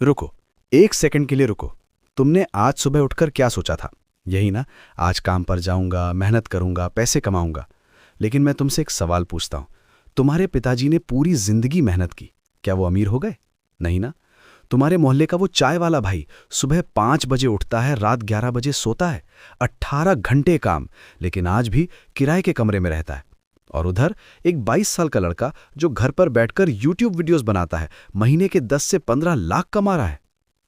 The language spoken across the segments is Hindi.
रुको, एक सेकंड के लिए रुको। तुमने आज सुबह उठकर क्या सोचा था? यही ना, आज काम पर जाऊंगा, मेहनत करूंगा, पैसे कमाऊंगा। लेकिन मैं तुमसे एक सवाल पूछता हूं, तुम्हारे पिताजी ने पूरी जिंदगी मेहनत की, क्या वो अमीर हो गए? नहीं ना। तुम्हारे मोहल्ले का वो चाय वाला भाई सुबह 5 बजे उठता है, रात 11 बजे सोता है, 18 घंटे काम, लेकिन आज भी किराए के कमरे में रहता है। और उधर एक 22 साल का लड़का जो घर पर बैठकर यूट्यूब वीडियोस बनाता है, महीने के 10 से 15 लाख कमा रहा है।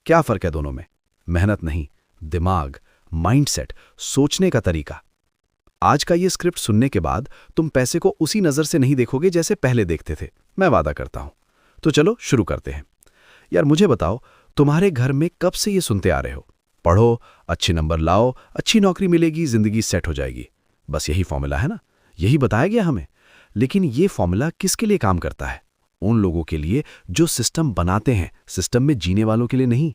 क्या फर्क है दोनों में? मेहनत नहीं, दिमाग, माइंडसेट, सोचने का तरीका। आज का ये स्क्रिप्ट सुनने के बाद तुम पैसे को उसी नजर से नहीं देखोगे जैसे पहले देखते थे, मैं वादा करता हूं। तो चलो शुरू करते हैं। यार मुझे बताओ, तुम्हारे घर में कब से ये सुनते आ रहे हो? पढ़ो, अच्छे नंबर लाओ, अच्छी नौकरी मिलेगी, जिंदगी सेट हो जाएगी। बस यही फॉर्मूला है ना, यही बताया गया हमें। लेकिन ये फॉर्मूला किसके लिए काम करता है? उन लोगों के लिए जो सिस्टम बनाते हैं, सिस्टम में जीने वालों के लिए नहीं।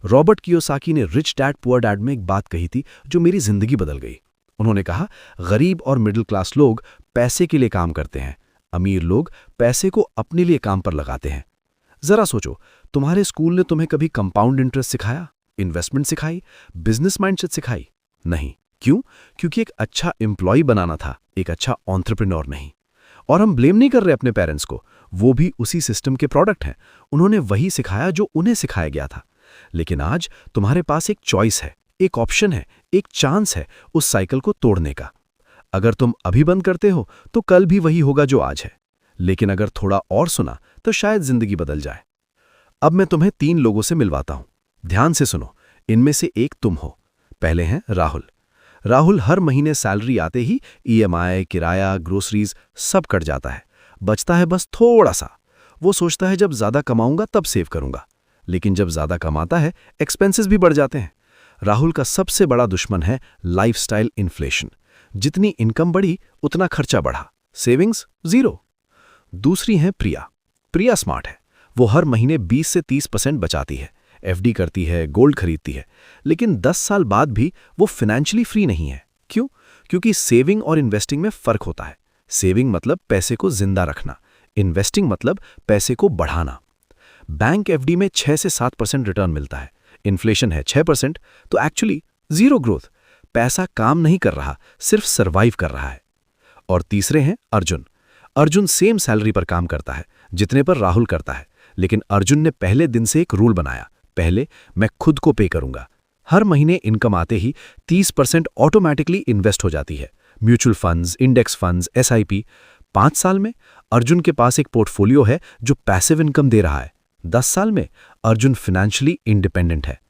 रॉबर्ट कियोसाकी ने रिच डैड पुअर डैड में एक बात कही थी जो मेरी जिंदगी बदल गई। उन्होंने कहा, गरीब और मिडिल क्लास लोग पैसे के लिए काम करते हैं, अमीर लोग पैसे को अपने लिए काम पर लगाते हैं। जरा सोचो, तुम्हारे स्कूल ने तुम्हें कभी कंपाउंड इंटरेस्ट सिखाया, इन्वेस्टमेंट सिखाई, बिजनेस माइंडसेट सिखाई? नहीं। क्यों? क्योंकि एक अच्छा एम्प्लॉय बनाना था, एक अच्छा एंटरप्रेन्योर नहीं। और हम ब्लेम नहीं कर रहे अपने पेरेंट्स को, वो भी उसी सिस्टम के प्रोडक्ट हैं। उन्होंने वही सिखाया जो उन्हें सिखाया गया था। लेकिन आज तुम्हारे पास एक चॉइस है, एक ऑप्शन है, एक चांस है उस साइकिल को तोड़ने का। अगर तुम अभी बंद करते हो तो कल भी वही होगा जो आज है। लेकिन अगर थोड़ा और सुना तो शायद जिंदगी बदल जाए। अब मैं तुम्हें 3 लोगों से मिलवाता हूं। ध्यान से सुनो, इनमें से एक तुम हो। पहले हैं राहुल। राहुल हर महीने सैलरी आते ही ईएमआई, किराया, ग्रोसरीज सब कट जाता है। बचता है बस थोड़ा सा। वो सोचता है जब ज्यादा कमाऊंगा तब सेव करूंगा। लेकिन जब ज्यादा कमाता है, एक्सपेंसेस भी बढ़ जाते हैं। राहुल का सबसे बड़ा दुश्मन है लाइफस्टाइल इन्फ्लेशन। जितनी इनकम बढ़ी उतना खर्चा बढ़ा, सेविंग्स जीरो। दूसरी है प्रिया। प्रिया स्मार्ट है। वो हर महीने 20 से 30% बचाती है, एफडी करती है, गोल्ड खरीदती है। लेकिन 10 साल बाद भी वो फाइनेंशियली फ्री नहीं है। क्यों? क्योंकि सेविंग और इन्वेस्टिंग में फर्क होता है। सेविंग मतलब पैसे को जिंदा रखना, इन्वेस्टिंग मतलब पैसे को बढ़ाना। बैंक एफडी में 6 से 7% रिटर्न मिलता है, इन्फ्लेशन है 6%, तो एक्चुअली जीरो ग्रोथ। पैसा काम नहीं कर रहा, सिर्फ सर्वाइव कर रहा है। और तीसरे हैं अर्जुन। अर्जुन सेम सैलरी पर काम करता है जितने पर राहुल करता है। लेकिन अर्जुन ने पहले दिन से एक रूल बनाया, पहले मैं खुद को पे करूंगा। हर महीने इनकम आते ही 30% ऑटोमेटिकली इन्वेस्ट हो जाती है, mutual funds, index funds, SIP. 5 साल में अर्जुन के पास एक पोर्टफोलियो है जो पैसिव इनकम दे रहा है। 10 साल में अर्जुन फाइनेंशियली इंडिपेंडेंट है।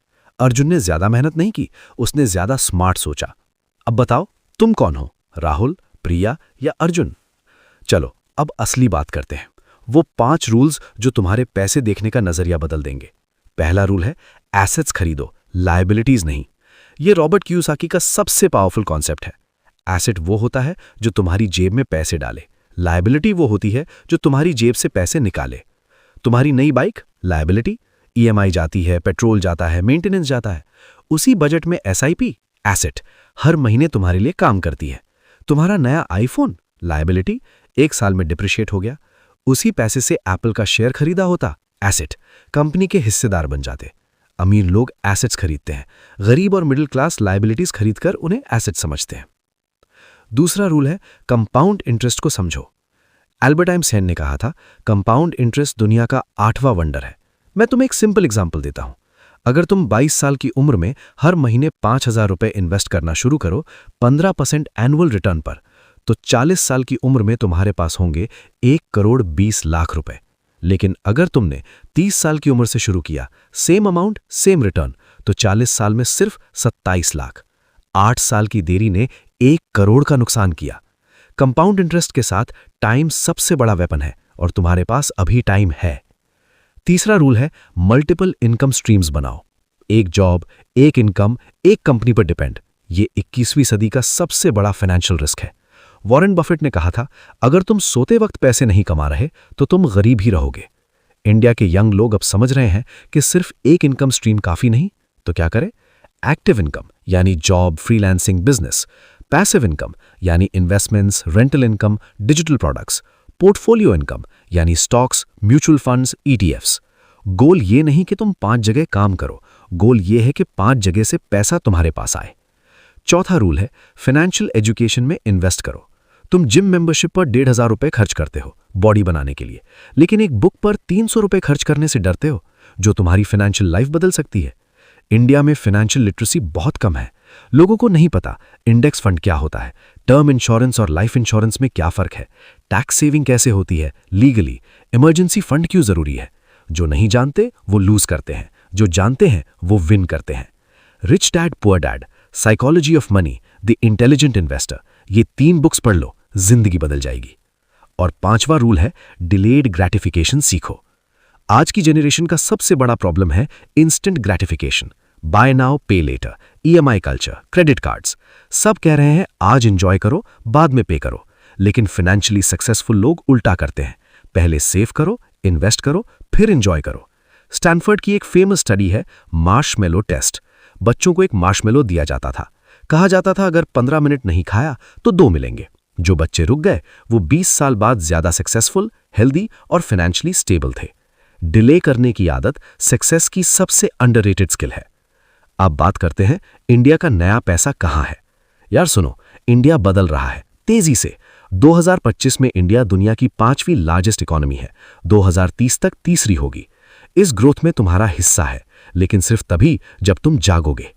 अर्जुन ने ज्यादा मेहनत नहीं की, उसने ज्यादा स्मार्ट सोचा। अब बताओ, तुम कौन हो? राहुल, प्रिया या अर्जुन? चलो अब असली बात करते हैं। वो 5 रूल्स जो तुम्हारे पैसे देखने का नजरिया बदल देंगे। पहला रूल है, एसेट्स खरीदो, लायबिलिटीज नहीं। ये रॉबर्ट कियोसाकी का सबसे पावरफुल कॉन्सेप्ट है। एसेट वो होता है जो तुम्हारी जेब में पैसे डाले, लायबिलिटी वो होती है जो तुम्हारी जेब से पैसे निकाले। तुम्हारी नई बाइक, लायबिलिटी, ईएमआई जाती है, पेट्रोल जाता है, मेंटेनेंस जाता है। उसी बजट में एसआईपी, एसेट, हर महीने तुम्हारे लिए काम करती है। तुम्हारा नया आईफोन, लायबिलिटी, 1 साल में डिप्रिशिएट हो गया। उसी पैसे से एप्पल का शेयर खरीदा होता, एसेट, कंपनी के हिस्सेदार बन जाते। अमीर लोग एसेट्स खरीदते हैं, गरीब और मिडिल क्लास लायबिलिटीज खरीदकर उन्हें एसेट समझते हैं। दूसरा रूल है, कंपाउंड इंटरेस्ट को समझो। एल्बर्ट आइंस्टाइन ने कहा था, कंपाउंड इंटरेस्ट दुनिया का 8वां वंडर है। मैं तुम्हें एक सिंपल एग्जांपल देता हूं। अगर तुम 22 साल की उम्र में हर महीने 5,000 रुपए इन्वेस्ट करना शुरू करो 15% एनुअल रिटर्न पर, तो 40 साल की उम्र में तुम्हारे पास होंगे 1,20,00,000 रुपए। लेकिन अगर तुमने 30 साल की उम्र से शुरू किया, सेम अमाउंट सेम रिटर्न, तो 40 साल में सिर्फ 27 लाख। 8 साल की देरी ने 1 करोड़ का नुकसान किया। कंपाउंड इंटरेस्ट के साथ टाइम सबसे बड़ा वेपन है और तुम्हारे पास अभी टाइम है। तीसरा रूल है, मल्टीपल इनकम स्ट्रीम्स बनाओ। एक जॉब, एक इनकम, एक कंपनी पर डिपेंड। ये 21वीं सदी का सबसे बड़ा फाइनेंशियल रिस्क है। वॉरेन बफेट ने कहा था, अगर तुम सोते वक्त पैसे नहीं कमा रहे तो तुम गरीब ही रहोगे। इंडिया के यंग लोग अब समझ रहे हैं कि सिर्फ एक इनकम स्ट्रीम काफी नहीं, तो क्या करें? एक्टिव इनकम यानी job, freelancing, business. Passive income यानी investments, rental income, digital products. Portfolio income यानी stocks, mutual funds, ETFs. Goal ये नहीं कि तुम 5 जगह काम करो, गोल ये है कि 5 जगह से पैसा तुम्हारे पास आए। चौथा रूल है फाइनेंशियल एजुकेशन में इन्वेस्ट करो। तुम जिम मेंबरशिप पर 1,500 रुपए खर्च करते हो बॉडी बनाने के लिए, लेकिन एक बुक पर 300 रुपए खर्च करने से डरते हो जो तुम्हारी फाइनेंशियल लाइफ बदल सकती है। इंडिया में फाइनेंशियल लिटरेसी बहुत कम है। लोगों को नहीं पता इंडेक्स फंड क्या होता है, टर्म इंश्योरेंस और लाइफ इंश्योरेंस में क्या फर्क है, टैक्स सेविंग कैसे होती है लीगली, इमरजेंसी फंड क्यों जरूरी है। जो नहीं जानते वो लूज करते हैं, जो जानते हैं वो विन करते हैं। Rich dad poor dad, psychology of money, the intelligent investor, ये 3 बुक्स पढ़ लो, जिंदगी बदल जाएगी। और 5वां रूल है डिलेड ग्रेटिफिकेशन सीखो। आज की जनरेशन का सबसे बड़ा प्रॉब्लम है instant gratification, buy now pay later, EMI culture, credit cards. सब कह रहे हैं आज एंजॉय करो बाद में पे करो, लेकिन फाइनेंशियली सक्सेसफुल लोग उल्टा करते हैं, पहले सेव करो, इन्वेस्ट करो, फिर एंजॉय करो। स्टैनफोर्ड की एक फेमस स्टडी है मार्शमेलो टेस्ट। बच्चों को एक मार्शमेलो दिया जाता था, कहा जाता था अगर 15 मिनट नहीं खाया तो 2 मिलेंगे। जो बच्चे रुक गए वो 20 साल बाद ज्यादा सक्सेसफुल, हेल्दी और फाइनेंशियली स्टेबल थे। डिले करने की आदत सक्सेस की सबसे अंडररेटेड स्किल है। अब बात करते हैं इंडिया का नया पैसा कहां है। यार सुनो, इंडिया बदल रहा है तेजी से। 2025 में इंडिया दुनिया की 5वीं लार्जेस्ट इकोनॉमी है, 2030 तक तीसरी होगी। इस ग्रोथ में तुम्हारा हिस्सा है, लेकिन सिर्फ तभी जब तुम जागोगे।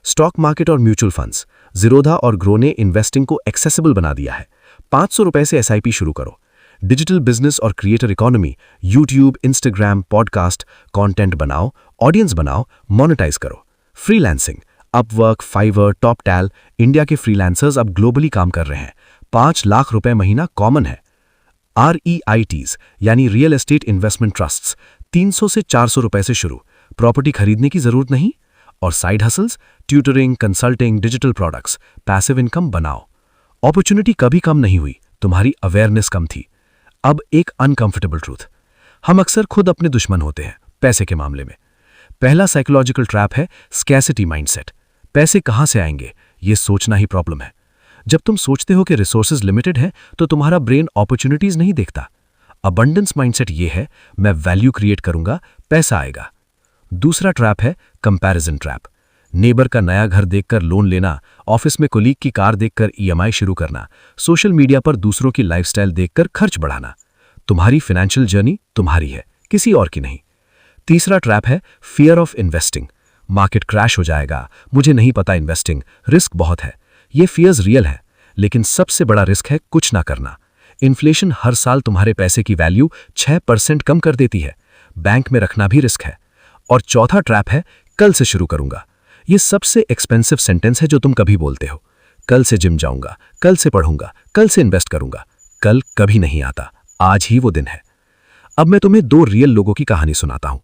स्टॉक मार्केट और म्यूचुअल फंड्स, ज़ीरोधा और ग्रो ने इन्वेस्टिंग को एक्सेसिबल बना दिया है। 500 रुपए से एसआईपी शुरू करो। डिजिटल बिजनेस और creator economy, YouTube, Instagram, podcast, content बनाओ, ऑडियंस बनाओ, मोनेटाइज करो। फ्रीलांसिंग, अपवर्क, फाइवर, टॉपटैल, इंडिया के फ्रीलांसर्स अब ग्लोबली काम कर रहे हैं। 5 लाख रुपए महीना कॉमन है। REITs यानी रियल एस्टेट इन्वेस्टमेंट ट्रस्ट्स, 300 से 400 रुपए से शुरू, प्रॉपर्टी खरीदने की जरूरत नहीं। और side hustles, tutoring, consulting, digital products, passive income बनाओ। अपॉर्चुनिटी कभी कम नहीं हुई, तुम्हारी अवेयरनेस कम थी। अब एक अनकंफर्टेबल ट्रूथ, हम अक्सर खुद अपने दुश्मन होते हैं पैसे के मामले में। पहला साइकोलॉजिकल ट्रैप है स्कैसिटी माइंडसेट। पैसे कहां से आएंगे ये सोचना ही प्रॉब्लम है। जब तुम सोचते हो कि रिसोर्सेज लिमिटेड हैं तो तुम्हारा ब्रेन अपॉर्चुनिटीज नहीं देखता। अबंडेंस माइंडसेट ये है मैं वैल्यू क्रिएट करूंगा, पैसा आएगा। दूसरा ट्रैप है कंपैरिजन ट्रैप। नेबर का नया घर देखकर लोन लेना, ऑफिस में कोलीग की कार देखकर ईएमआई शुरू करना, सोशल मीडिया पर दूसरों की लाइफस्टाइल देखकर खर्च बढ़ाना। तुम्हारी फाइनेंशियल जर्नी तुम्हारी है, किसी और की नहीं। तीसरा ट्रैप है fear of investing. Market crash हो जाएगा, मुझे नहीं पता इन्वेस्टिंग, रिस्क बहुत है। ये फियर्स रियल है, लेकिन सबसे बड़ा रिस्क है कुछ ना करना। इन्फ्लेशन हर साल तुम्हारे पैसे की वैल्यू 6% कम कर देती है। बैंक में रखना भी रिस्क है। और चौथा ट्रैप है कल से शुरू करूंगा। ये सबसे एक्सपेंसिव सेंटेंस है जो तुम कभी बोलते हो। कल से जिम जाऊंगा, कल से पढ़ूंगा, कल से इन्वेस्ट करूंगा। कल कभी नहीं आता, आज ही वो दिन है। अब मैं तुम्हें 2 रियल लोगों की कहानी सुनाता हूं।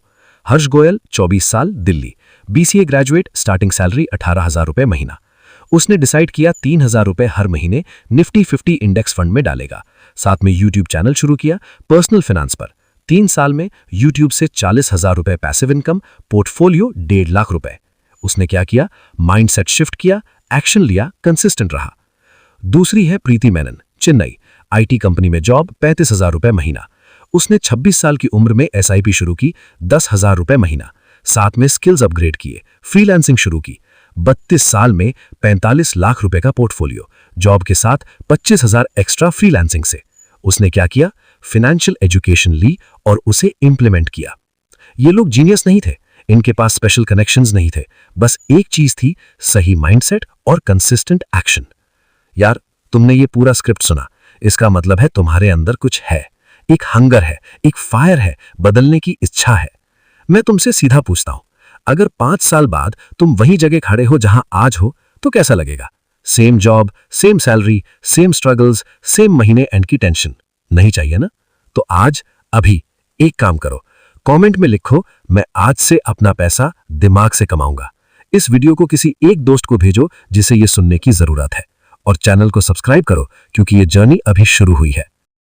हर्ष गोयल, 24 साल, Delhi, BCA graduate, starting salary 18,000 रुपए महीना। उसने डिसाइड किया 3,000 रुपए हर महीने निफ्टी 50 इंडेक्स फंड में डालेगा। साथ में यूट्यूब चैनल शुरू किया पर्सनल फाइनेंस पर। 3 साल में यूट्यूब से 40,000 रुपए पैसिव इनकम, पोर्टफोलियो 1.5 लाख रुपए। उसने क्या किया, माइंडसेट शिफ्ट किया, एक्शन लिया, कंसिस्टेंट रहा। दूसरी है प्रीति मेनन, चेन्नई, IT कंपनी में जॉब, 35,000 रुपए महीना। उसने 26 साल की उम्र में SIP शुरू की, 10,000 रुपए महीना। साथ में स्किल्स अपग्रेड किए, फ्रीलांसिंग शुरू की। 32 साल में 45 लाख रुपए का पोर्टफोलियो, जॉब के साथ 25,000 एक्स्ट्रा फ्रीलांसिंग से। उसने क्या किया, फाइनेंशियल एजुकेशन ली और उसे इंप्लीमेंट किया। ये लोग जीनियस नहीं थे, इनके पास स्पेशल कनेक्शंस नहीं थे, बस एक चीज थी, सही माइंडसेट और कंसिस्टेंट एक्शन। यार तुमने ये पूरा स्क्रिप्ट सुना, इसका मतलब है तुम्हारे अंदर कुछ है, एक हंगर है, एक फायर है, बदलने की इच्छा है। मैं तुमसे सीधा पूछता हूं, अगर 5 साल बाद तुम वही जगह खड़े हो जहां आज हो तो कैसा लगेगा? Same job, same salary, same struggles, same महीने एंड की टेंशन? नहीं चाहिए ना? तो आज अभी एक काम करो, कमेंट में लिखो मैं आज से अपना पैसा दिमाग से कमाऊंगा। इस वीडियो को किसी एक दोस्त को भेजो जिसे ये सुनने की जरूरत है, और चैनल को सब्सक्राइब करो क्योंकि ये जर्नी अभी शुरू हुई है।